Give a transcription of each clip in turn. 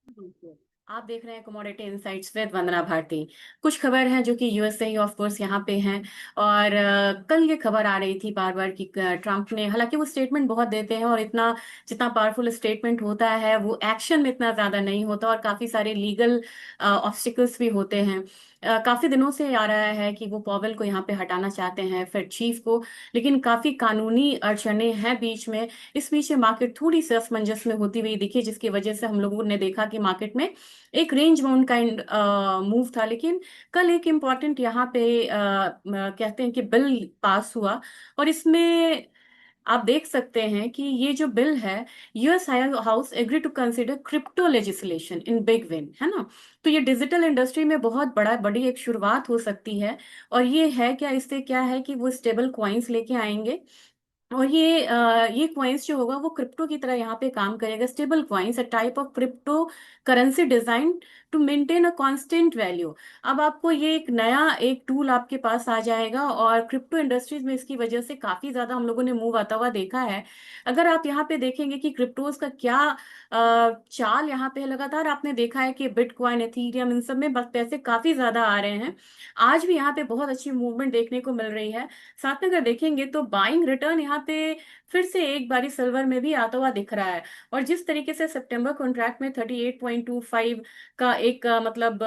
बिल्कुल। आप देख रहे हैं कमोडिटी इनसाइट्स विद वंदना भारती। कुछ खबर है जो कि यूएस से ही ऑफ कोर्स यहाँ पे हैं। और कल ये खबर आ रही थी बार बार कि ट्रम्प ने, हालांकि वो स्टेटमेंट बहुत देते हैं और इतना जितना पावरफुल स्टेटमेंट होता है वो एक्शन में इतना ज्यादा नहीं होता, और काफी सारे लीगल ऑब्स्टिकल्स भी होते हैं। काफी दिनों से आ रहा है कि वो पॉवेल को यहाँ पे हटाना चाहते हैं, फेड चीफ को। लेकिन काफी कानूनी अड़चने हैं बीच में। इस बीच में मार्केट थोड़ी सी असमंजस में होती हुई दिखी, जिसकी वजह से हम लोगों ने देखा कि मार्केट में एक रेंज बाउंड काइंड मूव था। लेकिन कल एक इम्पॉर्टेंट यहाँ पे कहते हैं कि बिल पास हुआ, और इसमें आप देख सकते हैं कि ये जो बिल है, US house agree to consider crypto legislation in big win, है ना। तो ये डिजिटल इंडस्ट्री में बहुत बड़ी एक शुरुआत हो सकती है। और ये है क्या, इससे क्या है कि वो स्टेबल कॉइन्स लेके आएंगे। और ये कॉइन्स जो होगा वो क्रिप्टो की तरह यहाँ पे काम करेगा। Stable coins, a type of cryptocurrency design to maintain a constant value. अब आपको ये एक नया एक टूल आपके पास आ जाएगा, और क्रिप्टो इंडस्ट्रीज में इसकी वजह से काफी ज्यादा हम लोगों ने मूव आता हुआ देखा है। अगर आप यहाँ पे देखेंगे कि क्रिप्टोज का क्या चाल यहाँ पे है, लगातार आपने देखा है कि बिटकॉइन, एथीरियम, इन सब में बस पैसे काफी ज्यादा आ रहे हैं। आज भी यहाँ पे बहुत अच्छी मूवमेंट देखने को मिल रही है। साथ में अगर देखेंगे तो बाइंग रिटर्न यहाँ पे फिर से एक बारी सिल्वर में भी आता हुआ दिख रहा है। और जिस तरीके से सितंबर कॉन्ट्रैक्ट में 38.25 का एक मतलब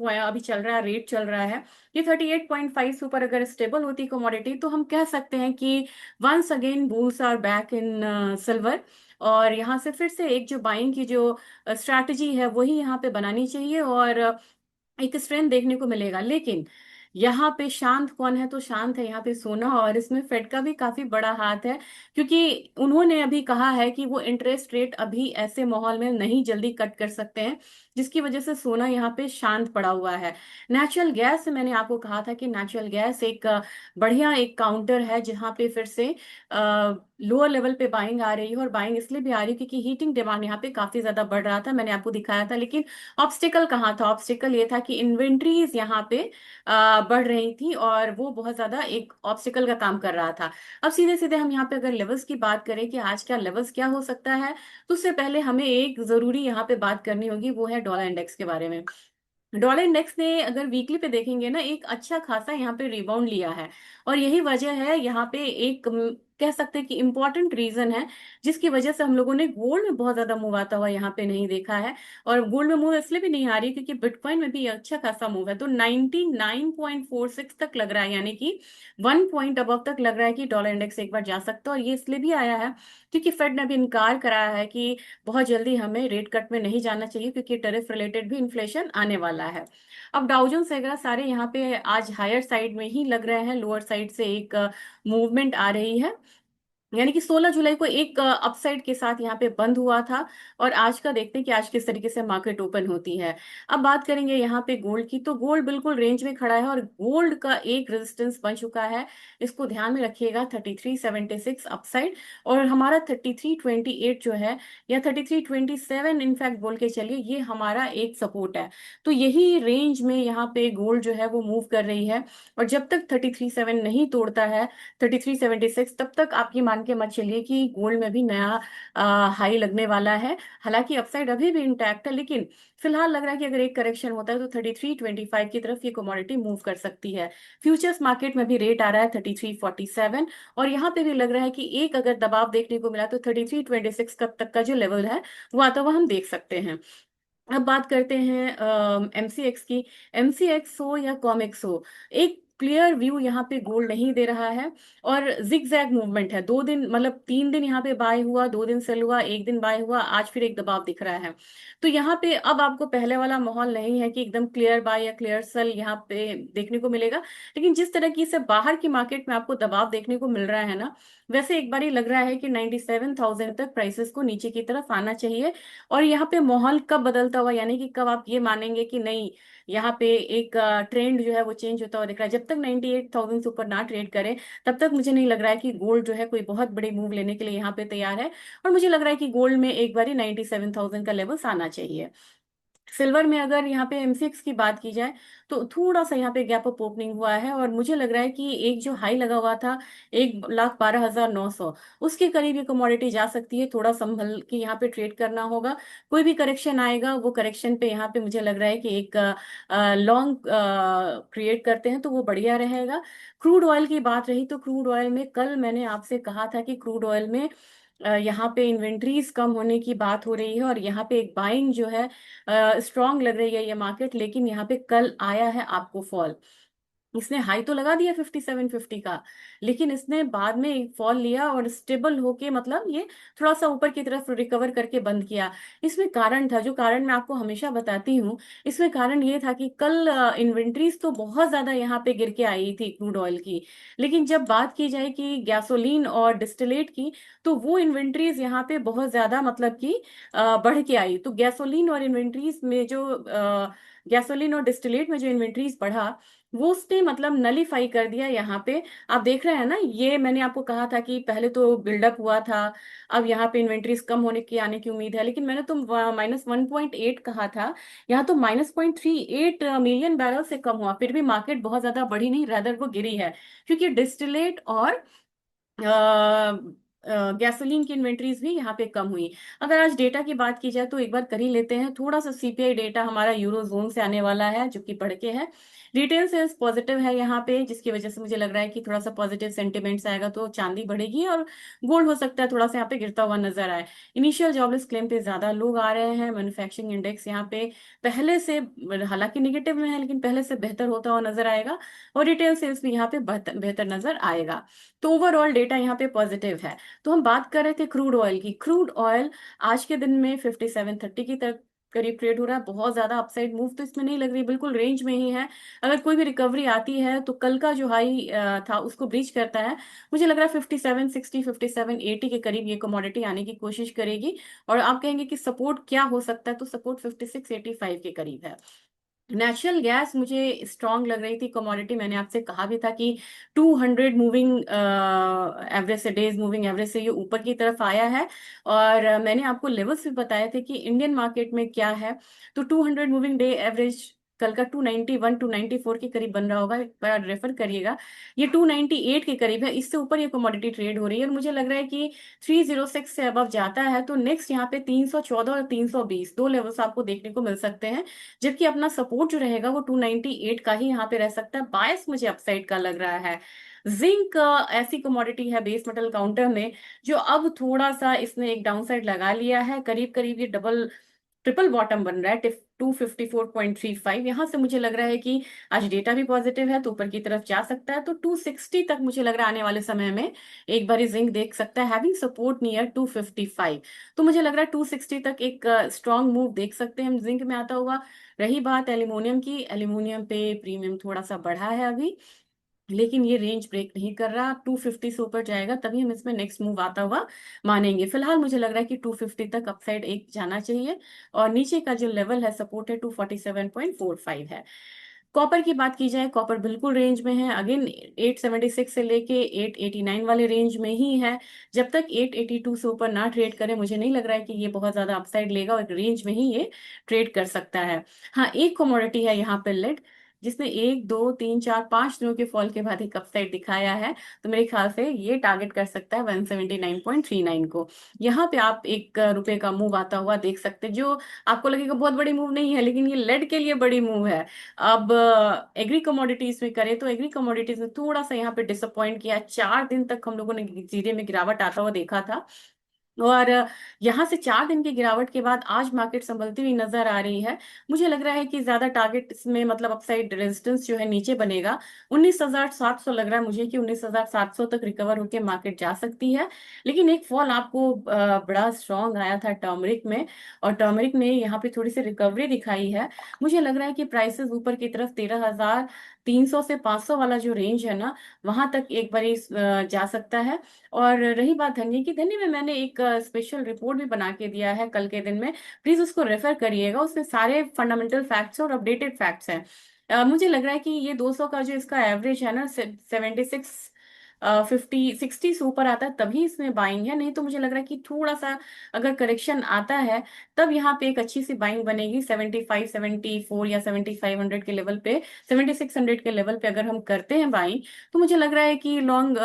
अभी चल रहा है, रेट चल रहा है, ये 38.5 से ऊपर अगर स्टेबल होती कमोडिटी तो हम कह सकते हैं कि once again bulls are back in silver. और यहाँ से फिर से एक जो बाइंग की जो स्ट्रैटेजी है वही यहाँ पे बनानी चाहिए, और एक स्ट्रेंथ देखने को मिलेगा। लेकिन यहाँ पे शांत कौन है, तो शांत है यहाँ पे सोना, और इसमें फेड का भी काफी बड़ा हाथ है। क्योंकि उन्होंने अभी कहा है कि वो इंटरेस्ट रेट अभी ऐसे माहौल में नहीं जल्दी कट कर सकते हैं, जिसकी वजह से सोना यहाँ पे शांत पड़ा हुआ है। नेचुरल गैस, मैंने आपको कहा था कि नेचुरल गैस एक बढ़िया एक काउंटर है जहाँ पे फिर से लोअर लेवल पे बाइंग आ रही है। और बाइंग इसलिए भी आ रही है क्योंकि हीटिंग डिमांड यहाँ पे काफी ज्यादा बढ़ रहा था, मैंने आपको दिखाया था। लेकिन ऑब्स्टिकल कहाँ था, ऑब्स्टिकल ये था कि इन्वेंट्रीज यहाँ पे बढ़ रही थी, और वो बहुत ज्यादा एक ऑब्स्टिकल का काम कर रहा था। अब सीधे सीधे हम यहाँ पे अगर लेवल्स की बात करें कि आज क्या लेवल्स क्या हो सकता है, तो उससे पहले हमें एक जरूरी यहाँ पे बात करनी होगी, वो है डॉलर इंडेक्स के बारे में। डॉलर इंडेक्स ने अगर वीकली पे देखेंगे ना, एक अच्छा खासा यहाँ पे रिबाउंड लिया है। और यही वजह है यहाँ पे एक कह सकते हैं कि इम्पोर्टेंट रीजन है जिसकी वजह से हम लोगों ने गोल्ड में बहुत ज्यादा मूव आता हुआ यहाँ पे नहीं देखा है। और गोल्ड में मूव इसलिए भी नहीं आ रही क्योंकि बिटकॉइन में भी अच्छा खासा मूव है, तो 99.46 तक लग रहा है, यानी कि 1 पॉइंट अबव तक लग रहा है कि डॉलर इंडेक्स एक बार जा सकता है। और ये इसलिए भी आया है क्योंकि फेड ने भी इनकार कराया है कि बहुत जल्दी हमें रेट कट में नहीं जाना चाहिए, क्योंकि टैरिफ रिलेटेड भी इन्फ्लेशन आने वाला है। अब डाउजोन्स वगैरह सारे यहाँ पे आज हायर साइड में ही लग रहे हैं, लोअर साइड से एक मूवमेंट आ रही है। यानी कि 16 जुलाई को एक अपसाइड के साथ यहाँ पे बंद हुआ था। और आज का देखते हैं कि आज किस तरीके से मार्केट ओपन होती है। अब बात करेंगे यहाँ पे गोल्ड की, तो गोल्ड बिल्कुल रेंज में खड़ा है, और गोल्ड का एक रेजिस्टेंस बन चुका है। इसको ध्यान में रखिएगा, 3376 अपसाइड। और हमारा 3328 जो है, या 3327 इनफैक्ट बोल के चलिए, ये हमारा एक सपोर्ट है। तो यही रेंज में यहाँ पे गोल्ड जो है वो मूव कर रही है। और जब तक 33.7 नहीं तोड़ता है, 3376, तब तक आप ये मान के मत चलिए कि गोल्ड में भी नया हाई लगने वाला है। हालांकि अपसाइड अभी भी इंटैक्ट है, लेकिन फिलहाल लग रहा है कि अगर एक करेक्शन होता है तो 3325 की तरफ ये कमोडिटी मूव कर सकती है। फ्यूचर्स मार्केट में भी रेट आ रहा है 3347। और यहाँ पे भी लग रहा है कि एक अगर दबाव देखने को मिला तो 3326 तक का जो लेवल है वो आता हुआ हम देख सकते हैं। अब बात करते हैं एमसीएक्स की। एमसीएक्स हो या कॉमेक्स हो, एक क्लियर व्यू यहाँ पे गोल्ड नहीं दे रहा है। और जिग जैग मूवमेंट है, 2 दिन मतलब 3 दिन यहाँ पे बाय हुआ, 2 दिन सेल हुआ, एक दिन बाय हुआ, आज फिर एक दबाव दिख रहा है। तो यहाँ पे अब आपको पहले वाला माहौल नहीं है कि एकदम क्लियर बाय या क्लियर सेल यहाँ पे देखने को मिलेगा। लेकिन जिस तरह की से बाहर की मार्केट में आपको दबाव देखने को मिल रहा है ना, वैसे एक बार ही लग रहा है कि 97,000 तक प्राइसेस को नीचे की तरफ आना चाहिए। और यहाँ पे माहौल कब बदलता हुआ, यानी कि कब आप ये मानेंगे कि नहीं, यहाँ पे एक ट्रेंड जो है वो चेंज होता हुआ दिख रहा है, जब तक 98,000 से ऊपर ना ट्रेड करे तब तक मुझे नहीं लग रहा है कि गोल्ड जो है कोई बहुत बड़ी मूव लेने के लिए यहाँ पे तैयार है। और मुझे लग रहा है कि गोल्ड में एक बार ही 97,000 का लेवल आना चाहिए। सिल्वर में अगर यहाँ पे एमसीएक्स की बात की जाए तो थोड़ा सा यहाँ पे गैप अप ओपनिंग हुआ है, और मुझे लग रहा है कि एक जो हाई लगा हुआ था 1,12,900, उसके करीब ये कमोडिटी जा सकती है। थोड़ा संभल के यहाँ पे ट्रेड करना होगा। कोई भी करेक्शन आएगा, वो करेक्शन पे यहाँ पे मुझे लग रहा है कि एक लॉन्ग क्रिएट करते हैं तो वो बढ़िया रहेगा। क्रूड ऑयल की बात रही तो क्रूड ऑयल में कल मैंने आपसे कहा था कि क्रूड ऑयल में यहाँ पे इन्वेंट्रीज कम होने की बात हो रही है, और यहाँ पे एक बाइंग जो है स्ट्रांग लग रही है ये मार्केट। लेकिन यहाँ पे कल आया है आपको फॉल। इसने हाई तो लगा दिया 5750 का, लेकिन इसने बाद में एक फॉल लिया और स्टेबल होके, मतलब ये थोड़ा सा ऊपर की तरफ रिकवर करके बंद किया। इसमें कारण था, जो कारण मैं आपको हमेशा बताती हूँ, इसमें कारण ये था कि कल इन्वेंट्रीज तो बहुत ज्यादा यहाँ पे गिर के आई थी क्रूड ऑयल की। लेकिन जब बात की जाए कि गैसोलीन और डिस्टिलेट की, तो वो इन्वेंट्रीज यहाँ पे बहुत ज्यादा, मतलब कि बढ़ के आई। तो गैसोलीन और इन्वेंट्रीज में जो गैसोलीन और डिस्टिलेट में जो इन्वेंट्रीज बढ़ा, वो उसने मतलब नलीफाई कर दिया यहाँ पे। आप देख रहे हैं ना, ये मैंने आपको कहा था कि पहले तो बिल्डअप हुआ था, अब यहाँ पे इन्वेंट्रीज कम होने की आने की उम्मीद है, लेकिन मैंने तो -1.8 कहा था। यहाँ तो -0.38 मिलियन बैरल से कम हुआ, फिर भी मार्केट बहुत ज्यादा बढ़ी नहीं, रैदर वो गिरी है। क्योंकि डिस्टिलेट और गैसोलीन की इन्वेंट्रीज भी यहाँ पे कम हुई। अगर आज डेटा की बात की जाए तो एक बार कर ही लेते हैं थोड़ा सा। सीपीआई डेटा हमारा यूरो जोन से आने वाला है, जो कि बढ़ के है। रिटेल सेल्स पॉजिटिव है यहाँ पे, जिसकी वजह से मुझे लग रहा है कि थोड़ा सा पॉजिटिव सेंटिमेंट्स आएगा तो चांदी बढ़ेगी, और गोल्ड हो सकता है थोड़ा सा यहाँ पे गिरता हुआ नजर आए। इनिशियल जॉबलेस क्लेम पे ज्यादा लोग आ रहे हैं। मैन्युफैक्चरिंग इंडेक्स यहाँ पे पहले से, हालांकि निगेटिव में है, लेकिन पहले से बेहतर होता हुआ नजर आएगा। और रिटेल सेल्स भी यहाँ पे बेहतर बेहतर नजर आएगा। तो ओवरऑल डेटा यहाँ पे पॉजिटिव है। तो हम बात कर रहे थे क्रूड ऑयल की। क्रूड ऑयल आज के दिन में 5730 की तरफ करीब ट्रेड हो रहा है। बहुत ज्यादा अपसाइड मूव तो इसमें नहीं लग रही, बिल्कुल रेंज में ही है। अगर कोई भी रिकवरी आती है तो कल का जो हाई था उसको ब्रीच करता है। मुझे लग रहा है 5760 5780 के करीब ये कमोडिटी आने की कोशिश करेगी। और आप कहेंगे कि सपोर्ट क्या हो सकता है, तो सपोर्ट 5685 के करीब है। नेचुरल गैस मुझे स्ट्रांग लग रही थी कमोडिटी। मैंने आपसे कहा भी था कि 200 मूविंग एवरेज से, डेज मूविंग एवरेज से ये ऊपर की तरफ आया है। और मैंने आपको लेवल्स भी बताए थे कि इंडियन मार्केट में क्या है। तो 200 मूविंग डे एवरेज कल का 291 294 के करीब बन रहा होगा, एक बार रेफर करिएगा। ये 298 के करीब है, इससे ऊपर ये कमोडिटी ट्रेड हो रही है। और मुझे लग रहा है कि 306 से अबव जाता है तो नेक्स्ट यहाँ पे 314 और 320 दो लेवल्स आपको देखने को मिल सकते हैं। जबकि अपना सपोर्ट जो रहेगा वो 298 का ही यहाँ पे रह सकता है। बायस मुझे अपसाइड का लग रहा है। जिंक ऐसी कमोडिटी है बेस मेटल काउंटर में, जो अब थोड़ा सा इसने एक डाउनसाइड लगा लिया है। करीब करीब ये डबल ट्रिपल बॉटम बन रहा है 254.35। यहां से मुझे लग रहा है कि आज डेटा भी पॉजिटिव है तो ऊपर की तरफ जा सकता है। तो 260 तक मुझे लग रहा है आने वाले समय में एक बार जिंक देख सकता है, हैविंग सपोर्ट नियर 255। तो मुझे लग रहा है 260 तक एक स्ट्रांग मूव देख सकते हैं हम जिंक में आता हुआ। रही बात एल्यूमिनियम की, एल्यूमिनियम पे प्रीमियम थोड़ा सा बढ़ा है अभी, लेकिन ये रेंज ब्रेक नहीं कर रहा। 250 से ऊपर जाएगा तभी हम इसमें नेक्स्ट मूव आता हुआ मानेंगे। फिलहाल मुझे लग रहा है कि 250 तक अपसाइड एक जाना चाहिए। और नीचे का जो लेवल है सपोर्ट है 247.45 है। कॉपर की बात की जाए, कॉपर बिल्कुल रेंज में है। अगेन 876 से लेके 889 वाले रेंज में ही है। जब तक 882 से ऊपर ना ट्रेड करे, मुझे नहीं लग रहा है कि ये बहुत ज्यादा अपसाइड लेगा, और रेंज में ही ये ट्रेड कर सकता है। हाँ, एक कमोडिटी है यहाँ पे लेड, जिसने 1 2 3 4 5 दिनों के फॉल के बाद एक अपसाइड दिखाया है। तो मेरे ख्याल से ये टारगेट कर सकता है 179.39 को। यहाँ पे आप ₹1 का मूव आता हुआ देख सकते हैं, जो आपको लगेगा बहुत बड़ी मूव नहीं है, लेकिन ये लेड के लिए बड़ी मूव है। अब एग्री कमोडिटीज में करें तो एग्री कमोडिटीज में थोड़ा सा यहाँ पे डिसअपॉइंट किया। 4 दिन तक हम लोगों ने जीरे में गिरावट आता हुआ देखा था, और यहाँ से 4 दिन की गिरावट के बाद आज मार्केट संभलती हुई नजर आ रही है। मुझे लग रहा है कि ज्यादा टारगेट इसमें, मतलब अपसाइड रेजिस्टेंस जो है नीचे बनेगा 19,700 लग रहा है मुझे कि 19,700 तक रिकवर होकर मार्केट जा सकती है। लेकिन एक फॉल आपको बड़ा स्ट्रांग आया था टर्मरिक में, और टर्मरिक ने यहाँ पे थोड़ी सी रिकवरी दिखाई है। मुझे लग रहा है कि प्राइसेस ऊपर की तरफ 13,300 से 500 वाला जो रेंज है ना, वहां तक एक बार जा सकता है। और रही बात धन्य की, धन्य में मैंने एक स्पेशल रिपोर्ट भी बना के दिया है कल के दिन में, प्लीज उसको रेफर करिएगा। उसमें सारे फंडामेंटल फैक्ट्स और अपडेटेड फैक्ट्स हैं। मुझे लग रहा है कि ये 200 का जो इसका एवरेज है ना, 76 50 60 से ऊपर आता है तभी इसमें बाइंग है, नहीं तो मुझे लग रहा है कि थोड़ा सा अगर करेक्शन आता है तब यहाँ पे एक अच्छी सी बाइंग बनेगी। 75 74 या 7500 के लेवल पे, 7600 के लेवल पे अगर हम करते हैं बाइंग, तो मुझे लग रहा है कि लॉन्ग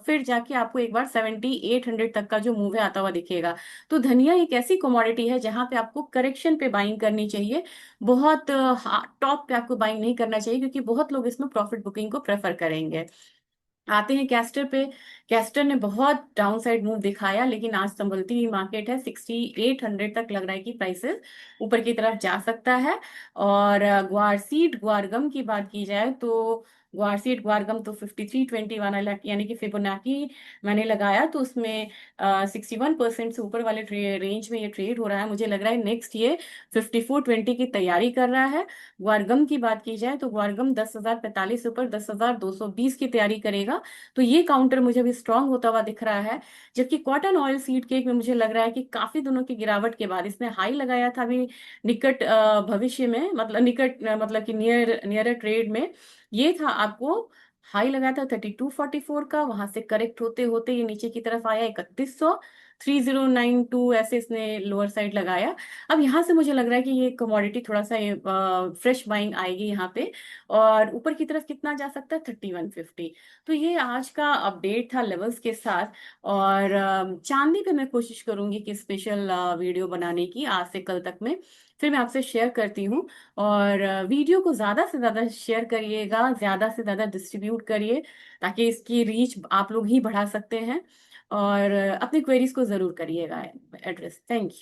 फिर जाके आपको एक बार 7800 तक का जो मूव है आता हुआ दिखेगा। तो धनिया एक ऐसी कमोडिटी है जहां पे आपको करेक्शन पे बाइंग करनी चाहिए, बहुत टॉप पे आपको बाइंग नहीं करना चाहिए, क्योंकि बहुत लोग इसमें प्रॉफिट बुकिंग को प्रेफर करेंगे। आते हैं कैस्टर पे। कैस्टर ने बहुत डाउन साइड मूव दिखाया, लेकिन आज संभलती हुई मार्केट है, 6800 तक लग रहा है कि प्राइसेस ऊपर की तरफ जा सकता है। और ग्वारसीड ग्वारगम की बात की जाए तो ग्वारसीड ग्वारगम तो 5321 यानी कि फिबोनाकी मैंने लगाया, तो उसमें 61% से ऊपर वाले रेंज में ये ट्रेड हो रहा है। मुझे लग रहा है नेक्स्ट ये 5420 की तैयारी कर रहा है। ग्वारगम की बात की जाए तो ग्वारगम 10,045 से ऊपर 10,220 की तैयारी करेगा, तो ये काउंटर मुझे भी स्ट्रांग होता हुआ दिख रहा है। जबकि कॉटन ऑयल सीड केक में मुझे लग रहा है कि काफी दिनों की गिरावट के बाद इसने हाई लगाया था अभी निकट भविष्य में, मतलब निकट मतलब कि नियर ट्रेड में ये था, आपको हाई लगाया था 3244 का, वहां से करेक्ट होते होते ये नीचे की तरफ आया 3100, 3092 ऐसे इसने लोअर साइड लगाया। अब यहाँ से मुझे लग रहा है कि ये कमोडिटी थोड़ा सा फ्रेश बाइंग आएगी यहाँ पे, और ऊपर की तरफ कितना जा सकता है 3150। तो ये आज का अपडेट था लेवल्स के साथ। और चांदी पे मैं कोशिश करूंगी कि स्पेशल वीडियो बनाने की आज से कल तक में, फिर मैं आपसे शेयर करती हूँ। और वीडियो को ज्यादा से ज्यादा शेयर करिएगा, ज्यादा से ज्यादा डिस्ट्रीब्यूट करिए, ताकि इसकी रीच आप लोग ही बढ़ा सकते हैं। और अपनी क्वेरीज को जरूर करिएगा एड्रेस। Thank you.